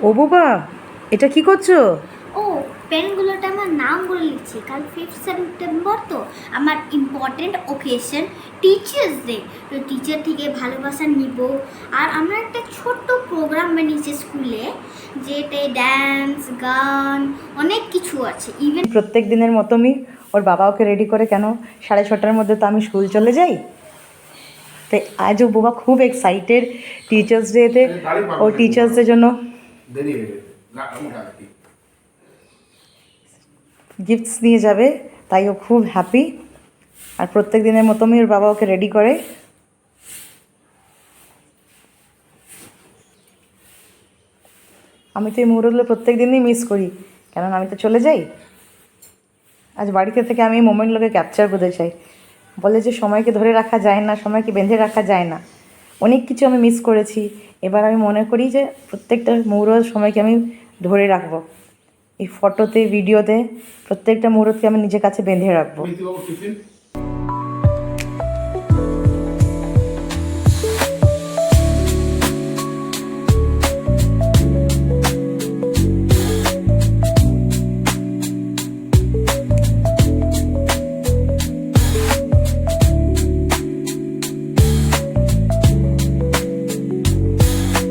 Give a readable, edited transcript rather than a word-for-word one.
ও বাবা, এটা কি করছো? ও পেনগুলোতে আমার নামগুলো লিখছি। কাল 5th সেপ্টেম্বর তো আমার ইম্পর্টেন্ট ওকেশন টিচার্স ডে। তো টিচার থেকে ভালোবাসা নিব। আর আমরা একটা ছোট্ট প্রোগ্রাম বানিয়েছি স্কুলে, যেতে ড্যান্স গান অনেক কিছু আছে। ইভেন প্রত্যেক দিনের মতনই ওর বাবা ওকে রেডি করে, কেন 6:30টার মধ্যে তো আমি স্কুল চলে যাই। তাই আজ ও বাবা খুব এক্সাইটেড টিচার্স ডেতে। ও টিচার্সদের জন্য গিফটস নিয়ে যাবে, তাই ও খুব হ্যাপি। আর প্রত্যেক দিনের মতনই ওর বাবা ওকে রেডি করে। আমি তো এই মুহূর্তগুলো প্রত্যেক দিনই মিস করি, কেননা আমি তো চলে যাই। আজ বাড়িতে থেকে আমি এই মোমেন্টগুলোকে ক্যাপচার করতে চাই। বলে যে সময়কে ধরে রাখা যায় না, সময়কে বেঁধে রাখা যায় না। অনেক কিছু আমি মিস করেছি। এবার আমি মনে করি যে প্রত্যেকটা মুহূর্ত সময়কে আমি ধরে রাখবো। এই ফটোতে, ভিডিওতে প্রত্যেকটা মুহূর্তকে আমি নিজের কাছে বেঁধে রাখবো।